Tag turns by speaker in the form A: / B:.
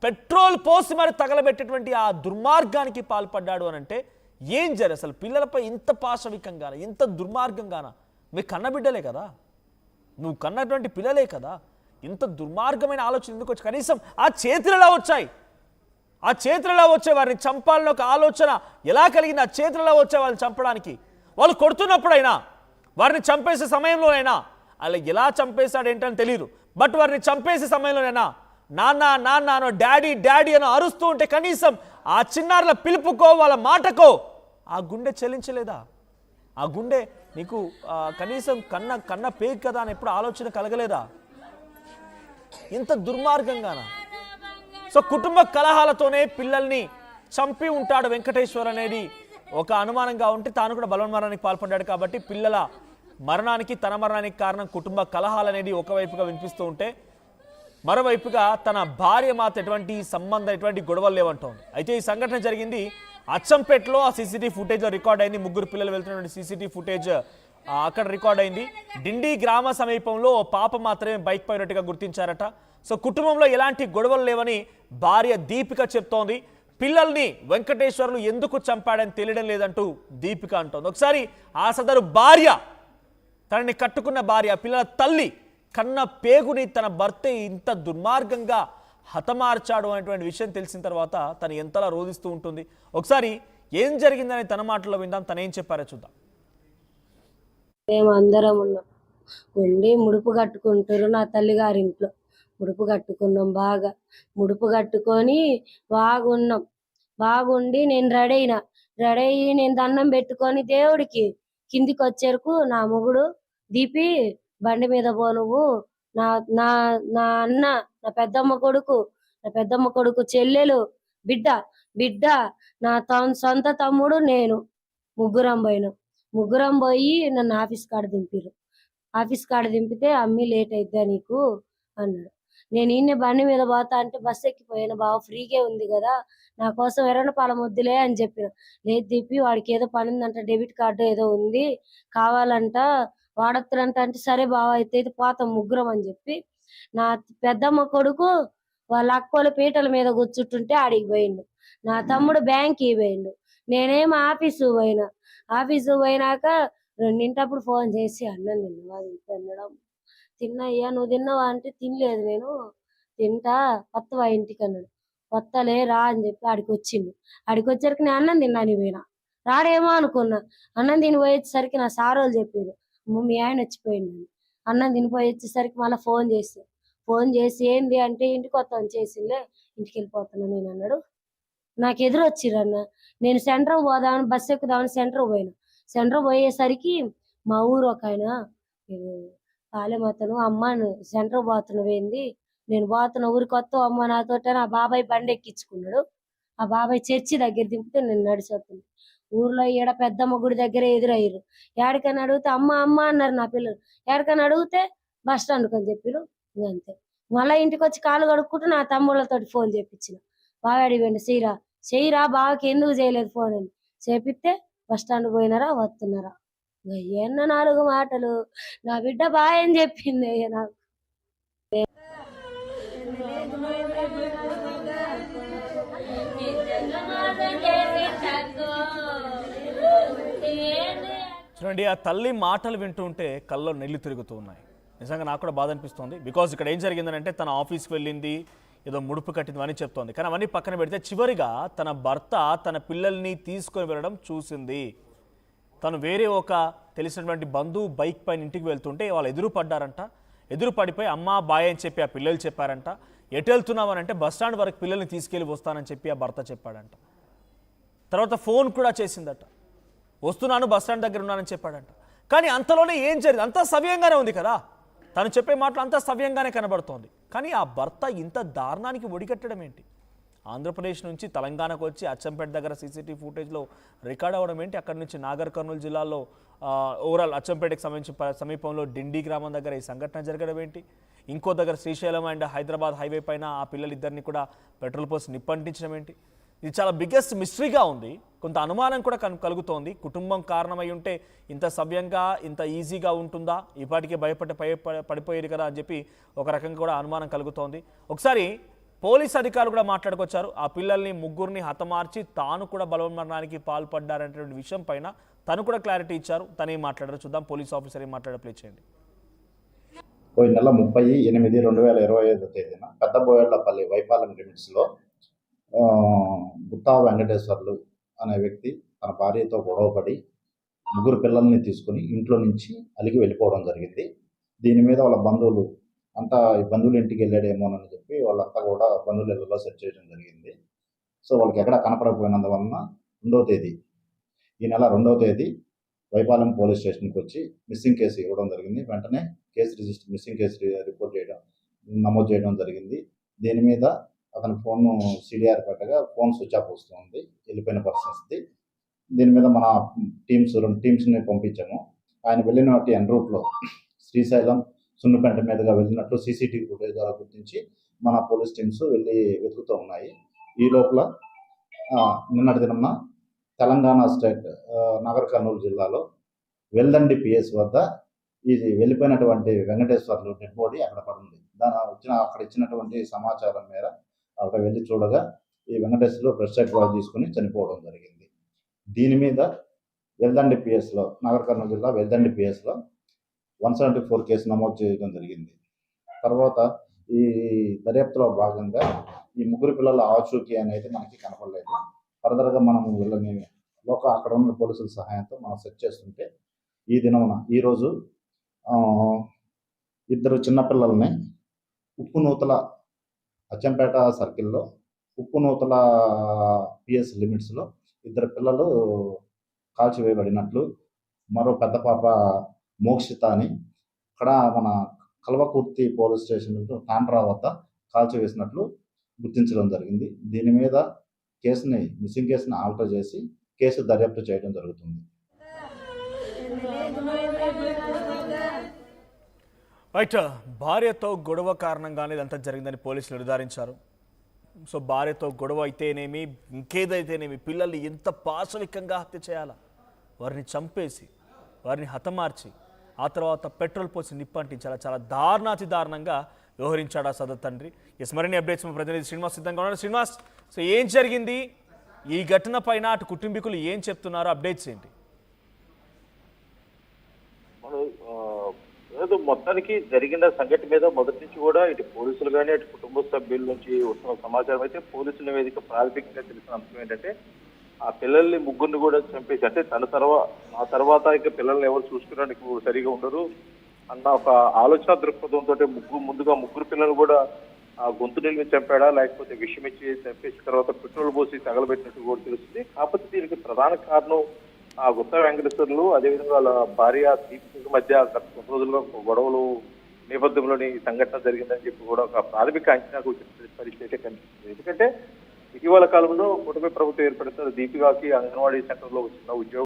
A: Petrol పోసి మరి తగలబెట్టేటువంటి ఆ దుర్మార్గానికి పాల్పడ్డాడు అని అంటే ఏం జరి అసలు పిల్లలపై ఇంత పాశవికంగానా ఇంత దుర్మార్గంగానా మీ కన్నబిడ్డలే కదా, నువ్వు కన్నటువంటి పిల్లలే కదా, ఇంత దుర్మార్గమైన ఆలోచన ఎందుకు వచ్చి కనీసం ఆ చేతులలో వచ్చాయి, ఆ చేతులలో వచ్చే వారిని చంపాలని ఒక ఆలోచన ఎలా కలిగింది? ఆ చేతులలో వచ్చే వాళ్ళని చంపడానికి వాళ్ళు కొడుతున్నప్పుడైనా వారిని చంపేసే సమయంలోనైనా అలా ఎలా చంపేశాడు ఏంటని తెలియదు, బట్ వారిని చంపేసే సమయంలోనైనా నాన్న నాన్న డాడీ డాడీ అని అరుస్తూ ఉంటే కనీసం ఆ చిన్నారుల పిలుపుకో వాళ్ళ మాటకో ఆ గుండె చెల్లించలేదా? ఆ గుండె నీకు కనీసం కన్న పేగు కదా అని ఎప్పుడు ఆలోచన కలగలేదా? ఇంత దుర్మార్గంగానా? సో కుటుంబ కలహాలతోనే పిల్లల్ని చంపి ఉంటాడు వెంకటేశ్వర్ అనేది ఒక అనుమానంగా ఉంటే తాను కూడా బలవన్మరణానికి పాల్పడ్డాడు కాబట్టి పిల్లల మరణానికి తన మరణానికి కారణం కుటుంబ కలహాలు అనేది ఒకవైపుగా వినిపిస్తూ ఉంటే మరోవైపుగా తన భార్య మాత ఎటువంటి సంబంధం ఎటువంటి గొడవలు లేవంటోంది. అయితే ఈ సంఘటన జరిగింది అచ్చంపేటలో, ఆ సీసీటీవీ ఫుటేజ్లో రికార్డ్ అయింది. ముగ్గురు పిల్లలు వెళ్తున్నటువంటి సీసీటీవీ ఫుటేజ్ అక్కడ రికార్డ్ అయింది. డిండి గ్రామ సమీపంలో పాప మాత్రమే బైక్ పైనట్టుగా గుర్తించారట. సో కుటుంబంలో ఎలాంటి గొడవలు లేవని భార్య దీపిక చెప్తోంది. పిల్లల్ని వెంకటేశ్వర్లు ఎందుకు చంపాడని తెలియడం లేదంటూ దీపిక అంటోంది. ఒకసారి ఆ సదరు భార్య, తనని కట్టుకున్న భార్య, పిల్లల తల్లి కన్న పేగుని తన భర్త ఇంత దుర్మార్గంగా హతమార్చాడు అనేటువంటి విషయం తెలిసిన తర్వాత తను ఎంతలా రోధిస్తూ ఉంటుంది. ఒకసారి ఏం జరిగిందని తన మాటల్లో విందాం, తను ఏం చెప్పారో చూద్దాం.
B: మేము అందరం ఉన్నాం, ఉండి ముడుపు కట్టుకుంటారు. నా తల్లిగారి ఇంట్లో ముడుపు కట్టుకున్నాం, బాగా ముడుపు కట్టుకొని బాగున్నాం. బాగుండి నేను రెడీ అయ్యి నేను దండం పెట్టుకొని దేవుడికి కిందికి వచ్చేరకు నా మొగుడు దీపి బండి మీద పో నువ్వు, నా నా నా అన్న, నా పెద్దమ్మ కొడుకు చెల్లెలు బిడ్డ నా సొంత తమ్ముడు నేను ముగ్గురం పోయి నన్ను ఆఫీస్ కాడ దింపితే అమ్మి లేట్ అయిద్దా నీకు అన్నాడు. నేను ఈయన బండి మీద పోతా అంటే బస్సు ఎక్కిపోయాను, బావ ఫ్రీగా ఉంది కదా, నా కోసం ఎర్రనపాలెం వద్దులే అని చెప్పిన. లేదు దిప్పి వాడికి ఏదో పని ఉందంట, డెబిట్ కార్డు ఏదో ఉంది కావాలంట వాడొత్తులంట అంటే సరే బావ అయితే పోతాం ముగ్గురం అని చెప్పి నా పెద్దమ్మ కొడుకు వాళ్ళ అక్కోల పీటల మీద కూర్చుంటుంటే ఆడికి పోయిండు. నా తమ్ముడు బ్యాంక్కి పోయిండు. నేనేమో ఆఫీసు పోయినాక రెండింటప్పుడు ఫోన్ చేసి అన్నం తిన్నావా తినడం తిన్నయ్యా, నువ్వు తిన్నావా అంటే తినలేదు, నేను తింటా కొత్తవా ఇంటికి అన్నాడు. కొత్తలే రా అని చెప్పి ఆడికి వచ్చేసరికి నేను అన్నం తిన్నాను పోయినా, రాడేమో అనుకున్నా. అన్నం తిని పోయేసరికి నా సారోలు చెప్పారు మీ ఆయన వచ్చిపోయిండు. అన్నం తినిపోయి వచ్చేసరికి మళ్ళీ ఫోన్ చేసి ఏంది అంటే ఇంటికి వస్తాను చేసిందే, ఇంటికి వెళ్ళిపోతున్నా నేను అన్నాడు. నాకు ఎదురు వచ్చిరన్న, నేను సెంటర్ పోదామని బస్సు ఎక్కుదామని సెంటర్ పోయేసరికి మా ఊరు ఒక ఆయన పాలెమతను అమ్మ సెంటర్ పోతున్నవేంది, నేను పోతున్న ఊరికి వస్తావు అమ్మ నాతోట నా బాబాయ్ బండి ఎక్కించుకున్నాడు. ఆ బాబాయ్ చర్చి దగ్గర దింపితే నేను నడిచొస్తుంది. ఊర్లో ఈడ పెద్దమ్మ గుడి దగ్గర ఎదురయ్యారు. ఎక్కడికైనా అడిగితే అమ్మ అన్నారు నా పిల్లలు. ఎక్కడికైనా అడిగితే బస్ స్టాండ్కి అని చెప్పారు. అంతే. మళ్ళీ ఇంటికి వచ్చి కాళ్ళు కడుక్కుంటూ నా తమ్ముళ్ళతో ఫోన్ చేయించిన. బాగా అడిగాడు చెయ్యిరా బావకి ఎందుకు చేయలేదు ఫోన్ అని చేపిస్తే బస్ స్టాండ్ పోయినారా వస్తున్నారా ఎన్న 4 మాటలు. నా బిడ్డ బాగా అని చెప్పింది నాకు.
A: చూడండి, ఆ తల్లి మాటలు వింటూ ఉంటే కళ్ళలో నీళ్లు తిరుగుతూ ఉన్నాయి. నిజంగా నాకు కూడా బాధ అనిపిస్తుంది. బికాజ్ ఇక్కడ ఏం జరిగిందంటే తన ఆఫీస్కి వెళ్ళింది, ఏదో ముడుపు కట్టింది అని చెప్తోంది. కానీ అవన్నీ పక్కన పెడితే చివరిగా తన భర్త తన పిల్లల్ని తీసుకొని వెళ్ళడం చూసింది. తను వేరే ఒక తెలిసినటువంటి బంధువు బైక్ పైన ఇంటికి వెళ్తుంటే వాళ్ళు ఎదురు పడిపోయి అమ్మ బాయ్ అని చెప్పి ఆ పిల్లలు చెప్పారంట. ఎటు వెళ్తున్నామని అంటే బస్ స్టాండ్ వరకు పిల్లల్ని తీసుకెళ్ళి వస్తానని చెప్పి ఆ భర్త చెప్పాడంట. తర్వాత ఫోన్ కూడా చేసిందట, వస్తున్నాను బస్ స్టాండ్ దగ్గర ఉన్నానని చెప్పాడంట. కానీ అంతలోనే ఏం జరిగింది? అంతా సవ్యంగానే ఉంది కదా, తను చెప్పే మాటలు అంతా సవ్యంగానే కనబడుతోంది. కానీ ఆ భర్త ఇంత దారుణానికి ఒడిగట్టడం ఏంటి? ఆంధ్రప్రదేశ్ నుంచి తెలంగాణకు వచ్చి అచ్చంపేట దగ్గర సీసీటీవీ ఫుటేజ్లో రికార్డ్ అవ్వడం ఏంటి? అక్కడి నుంచి నాగర్ కర్నూలు జిల్లాలో ఓవరాల్ అచ్చంపేటకి సంబంధించి సమీపంలో డిండి గ్రామం దగ్గర ఈ సంఘటన జరగడం ఏంటి? ఇంకో దగ్గర శ్రీశైలం అండ్ హైదరాబాద్ హైవే పైన ఆ పిల్లలిద్దరిని కూడా పెట్రోల్ పోసి నిప్పంటించడం ఏంటి? ఇది చాలా బిగ్గెస్ట్ మిస్టరీగా ఉంది. కొంత అనుమానం కూడా కలుగుతోంది. కుటుంబం కారణమై ఉంటే ఇంత సవ్యంగా ఇంత ఈజీగా ఉంటుందా? ఇప్పటికే పడిపోయేది కదా అని చెప్పి ఒక రకంగా కూడా అనుమానం కలుగుతోంది. ఒకసారి పోలీస్ అధికారులు కూడా మాట్లాడుకొచ్చారు. ఆ పిల్లల్ని ముగ్గురిని హతమార్చి తాను కూడా బలవన్మరణానికి పాల్పడ్డారనేటువంటి విషయం పైన తను కూడా క్లారిటీ ఇచ్చారు. తనేం మాట్లాడారు చూద్దాం. పోలీస్ ఆఫీసర్ ఏం మాట్లాడారు ప్లే చేయండి.
C: పోయిన నెల 30/8/2025 తేదీన పెద్ద బోయళ్లపల్లి వైపాలెం లిమిట్స్లో గుత్తా వెంకటేశ్వర్లు అనే వ్యక్తి తన భార్యతో గొడవపడి ముగ్గురు పిల్లల్ని తీసుకుని ఇంట్లో నుంచి అలిగి వెళ్ళిపోవడం జరిగింది. దీని మీద వాళ్ళ బంధువులు అంతా ఈ బంధువుల ఇంటికి వెళ్ళాడేమోనని చెప్పి వాళ్ళంతా కూడా బంధువుల ఇళ్ళలో సెర్చ్ చేయడం జరిగింది. సో వాళ్ళకి ఎక్కడ కనపడకపోయినందువలన ఈ నెల 2వ తేదీ వైపాలెం పోలీస్ స్టేషన్కి వచ్చి మిస్సింగ్ కేసు ఇవ్వడం జరిగింది. వెంటనే మిస్సింగ్ కేసు రిపోర్ట్ నమోదు చేయడం జరిగింది. దీని మీద అతని ఫోన్ సిడిఆర్ పెట్టగా ఫోన్ స్విచ్ ఆఫ్ వస్తుంది, వెళ్ళిపోయిన పర్సన్స్ది. దీని మీద మన రెండు టీమ్స్ని పంపించాము. ఆయన వెళ్ళినట్టు ఎన్ రూట్లో శ్రీశైలం సున్నుపెంట మీదుగా వెళ్ళినట్లు సీసీటీవీ ఫుటేజ్ ద్వారా గుర్తించి మన పోలీస్ టీమ్స్ వెళ్ళి వెతుకుతూ ఉన్నాయి. ఈ లోపల నిన్నటి దినమున తెలంగాణ స్టేట్ నాగర్ కర్నూలు జిల్లాలో వెల్దండి పిఎస్ వద్ద ఇది వెళ్ళిపోయినటువంటి వెంకటేశ్వర్లు డెడ్ బాడీ అక్కడ పడింది. అక్కడ ఇచ్చినటువంటి సమాచారం మేర అక్కడ వెళ్ళి చూడగా ఈ వెంకటేశ్వర్లు బ్రెస్ట్ సైడ్ బాడీ తీసుకుని చనిపోవడం జరిగింది. దీని మీద వెల్దండి పిఎస్లో నాగర్ కర్నూలు జిల్లా వెల్దండి పిఎస్లో 174 కేసు నమోదు చేయడం జరిగింది. తర్వాత ఈ దర్యాప్తులో భాగంగా ఈ ముగ్గురు పిల్లల ఆచూకీ అనేది మనకి కనపడలేదు. ఫర్దర్గా మనం వీళ్ళని అక్కడ ఉన్న పోలీసుల సహాయంతో మనం సెర్చ్ చేస్తుంటే ఈరోజు ఇద్దరు చిన్నపిల్లల్ని ఉప్పునూతల అచ్చంపేట సర్కిల్లో ఉప్పునూతల పిఎస్ లిమిట్స్లో ఇద్దరు పిల్లలు కాల్చివేయబడినట్లు, మరో పెద్ద పాప మోక్షిత అని అక్కడ మన కల్వకుర్తి పోలీస్ స్టేషన్ తాండ్రా వద్ద కాల్చివేసినట్లు గుర్తించడం జరిగింది. దీని మీద మిస్సింగ్ కేసుని ఆల్టర్ చేసి కేసు దర్యాప్తు చేయడం జరుగుతుంది.
A: రైట్, భార్యతో గొడవ కారణంగానే ఇదంతా జరిగిందని పోలీసులు నిర్ధారించారు. సో భార్యతో గొడవ అయితేనేమి ఇంకేదైతేనేమి పిల్లల్ని ఎంత పాశవికంగా హత్య చేయాలా, వారిని చంపేసి వారిని హతమార్చి ఆ తర్వాత పెట్రోల్ పోసి నిప్పంటించాలా, చాలా దారుణాతి దారుణంగా వ్యవహరించాడు ఆ సదరు తండ్రి. మరిన్ని అప్డేట్స్ మా ప్రతినిధి శ్రీనివాస్ సిద్ధంగా ఉన్నారు. శ్రీనివాస్, సో ఏం జరిగింది, ఈ ఘటన పైన అటు కుటుంబీకులు ఏం చెప్తున్నారు, అప్డేట్స్ ఏంటి?
D: మొత్తానికి జరిగిన సంఘటన మీద మొదటి నుంచి కూడా ఇటు పోలీసులు కానీ అటు కుటుంబ సభ్యుల నుంచి వస్తున్న సమాచారం అయితే పోలీసుల నివేదిక ప్రాథమికంగా తెలిసిన అంశం ఏంటంటే ఆ పిల్లల్ని ముగ్గురిని కూడా చంపేసి, అంటే ఆ తర్వాత ఇక పిల్లల్ని ఎవరు చూసుకోవడానికి సరిగా ఉండరు అన్న ఒక ఆలోచన దృక్పథంతో ముందుగా ముగ్గురు పిల్లలు కూడా ఆ గొంతు నిలిమి చంపాడా లేకపోతే విషయం ఇచ్చి చంపేసిన తర్వాత పెట్రోల్ పోసి తగలబెట్టినట్టు కూడా తెలుస్తుంది. కాకపోతే దీనికి ప్రధాన కారణం ఆ గుత్తా వెంకటేశ్వర్లు అదేవిధంగా వాళ్ళ భార్య దీపిక మధ్య గత కొన్ని రోజులుగా గొడవలు నేపథ్యంలోని సంఘటన జరిగిందని చెప్పి కూడా ఒక ప్రాథమిక అంచనాకు పరిస్థితి అయితే కనిపిస్తుంది. ఎందుకంటే ఇటీవల కాలంలో కూటమి ప్రభుత్వం ఏర్పడిన దీపికకి అంగన్వాడీ సెంటర్లో వచ్చిన ఉద్యోగం